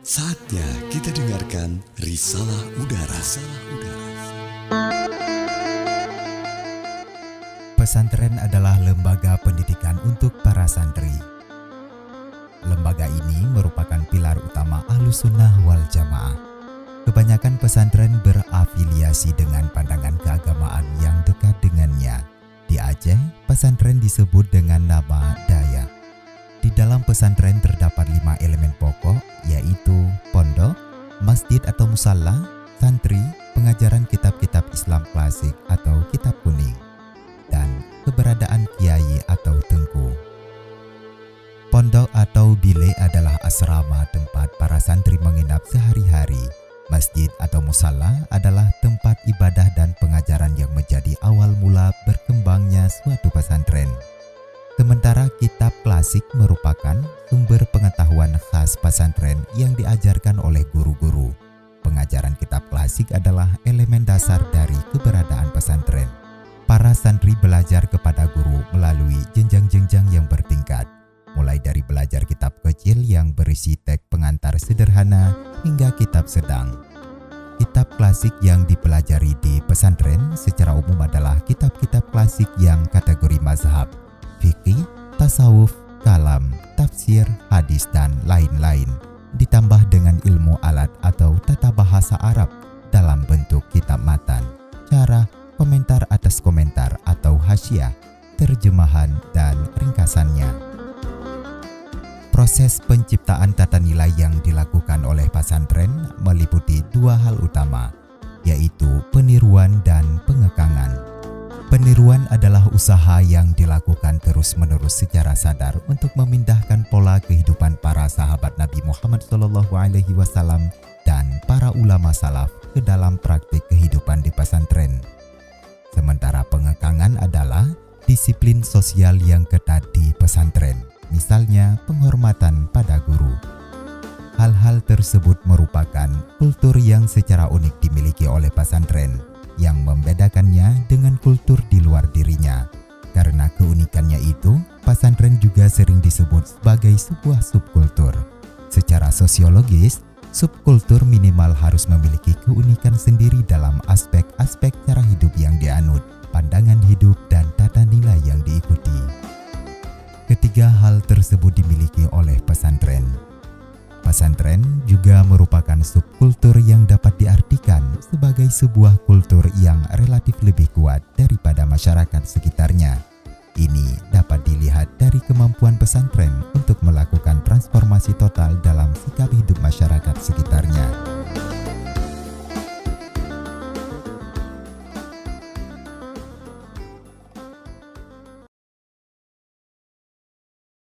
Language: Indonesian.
Saatnya kita dengarkan Risalah Udara. Pesantren adalah lembaga pendidikan untuk para santri. Lembaga ini merupakan pilar utama Ahlussunnah wal Jamaah. Kebanyakan pesantren berafiliasi dengan pandangan keagamaan yang dekat dengannya. Di Aceh, pesantren disebut dengan nama Daya. Di dalam pesantren terdapat 5 elemen pokok, yaitu pondok, masjid atau musalla, santri, pengajaran kitab-kitab Islam klasik atau kitab kuning, dan keberadaan kiai atau tengku. Pondok atau bilik adalah asrama tempat para santri menginap sehari-hari. Masjid atau musalla adalah tempat ibadah dan pengajaran yang menjadi awal mula berkembangnya suatu pesantren. Sementara kitab klasik merupakan sumber pengetahuan khas pesantren yang diajarkan oleh guru-guru. Pengajaran kitab klasik adalah elemen dasar dari keberadaan pesantren. Para santri belajar kepada guru melalui jenjang-jenjang yang bertingkat, mulai dari belajar kitab kecil yang berisi teks pengantar sederhana hingga kitab sedang. Kitab klasik yang dipelajari di pesantren secara umum adalah kitab-kitab klasik yang kategori mazhab, fikih, tasawuf, kalam, tafsir, hadis, dan lain-lain, ditambah dengan ilmu alat atau tata bahasa Arab dalam bentuk kitab matan, syarah, komentar atas komentar atau hasyiah, terjemahan, dan ringkasannya. Proses penciptaan tata nilai yang dilakukan oleh pesantren meliputi 2 hal utama, yaitu peniruan dan pengekangan. Peniruan adalah usaha yang dilakukan terus-menerus secara sadar untuk memindahkan pola kehidupan para sahabat Nabi Muhammad SAW dan para ulama salaf ke dalam praktik kehidupan di pesantren. Sementara pengekangan adalah disiplin sosial yang ketat di pesantren, misalnya penghormatan pada guru. Hal-hal tersebut merupakan kultur yang secara unik dimiliki oleh pesantren, yang membedakannya dengan kultur di luar dirinya. Karena keunikannya itu, pesantren juga sering disebut sebagai sebuah subkultur. Secara sosiologis, subkultur minimal harus memiliki keunikan sendiri dalam aspek-aspek cara hidup yang dianut, pandangan hidup, dan tata nilai yang diikuti. Ketiga hal tersebut dimiliki oleh pesantren. Pesantren juga merupakan subkultur yang dapat diartikan sebagai sebuah kultur yang relatif lebih kuat daripada masyarakat sekitarnya. Ini dapat dilihat dari kemampuan pesantren untuk melakukan transformasi total dalam sikap hidup masyarakat sekitarnya.